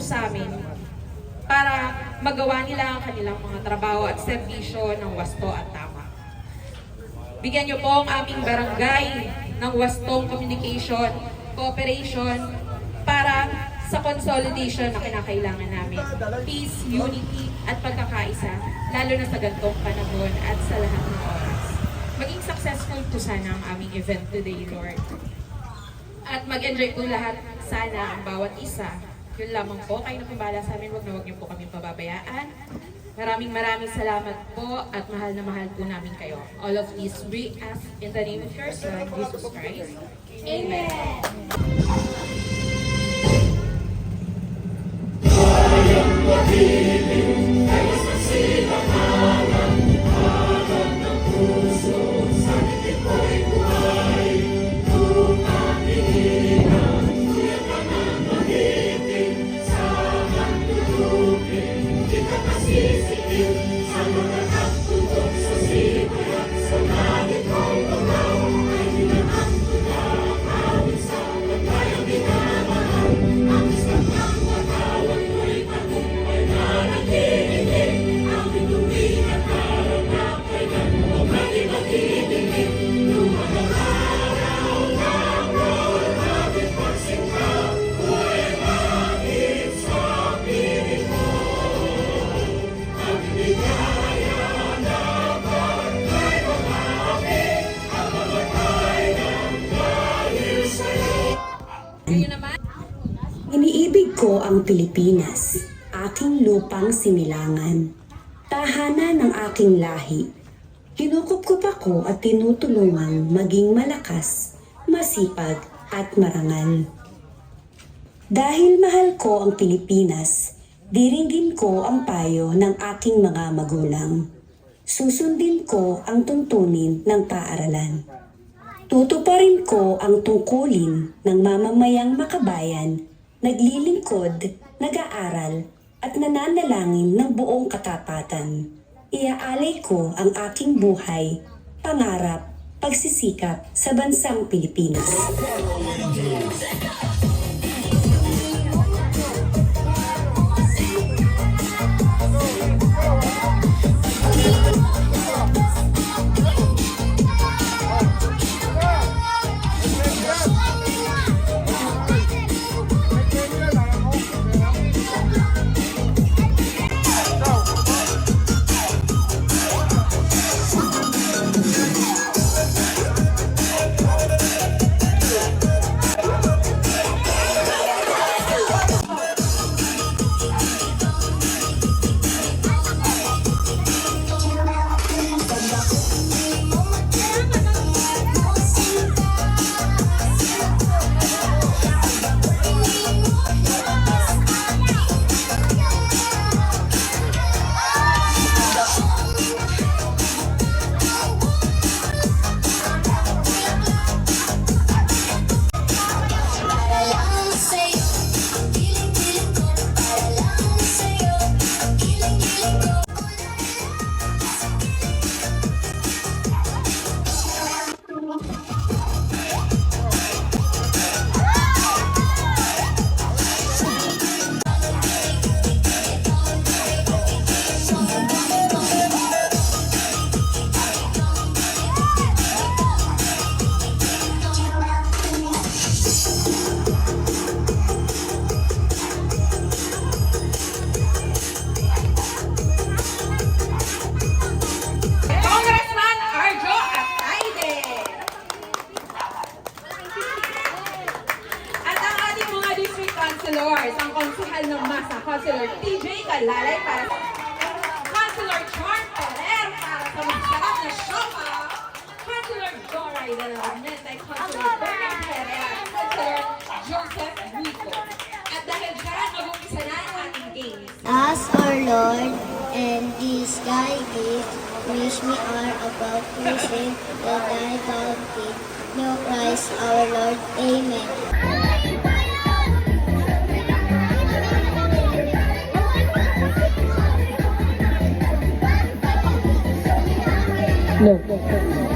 sa amin para magawa nila ang kanilang mga trabaho at serbisyo ng wasto at tama. Bigyan niyo po ang aming barangay ng wastong communication, cooperation para sa consolidation na kinakailangan namin. Peace, unity, at pagkakaisa, lalo na sa gantong panahon at sa lahat ng oras. Maging successful po sana ang aming event today, Lord. At mag-enjoy po lahat sana ang bawat isa. Yun lamang po, kayo na pumbala sa amin, wag niyo po kami pababayaan. Maraming salamat po at mahal na mahal po namin kayo. All of this we ask in the name of your Son, Jesus Christ. Amen. Iniibig ko ang Pilipinas, aking lupang sinilangan, tahanan ng aking lahi. Kinukupkup ako at tinutulungang maging malakas, masipag at marangal. Dahil mahal ko ang Pilipinas, diringgin ko ang payo ng aking mga magulang. Susundin ko ang tuntunin ng paaralan. Tutuparin ko ang tungkulin ng mamamayang makabayan, naglilingkod, nag-aaral, at nananalangin ng buong katapatan. Iaalay ko ang aking buhay, pangarap, pagsisikap sa bansang Pilipinas. Councilors, ang konsehal ng masa, Councilor TJ Calalay para sa Councilor John Ferrer para sa masarap na sopa, Councilor Doray de la Armenta, Councilor Bernard Herrera, Councilor Joseph Rico. At dahil dyan, mag-umpisa na ang ating games. Ask our Lord, and this thy gift, wish me are about to sing the thy bounty. No Christ our Lord. Amen. No.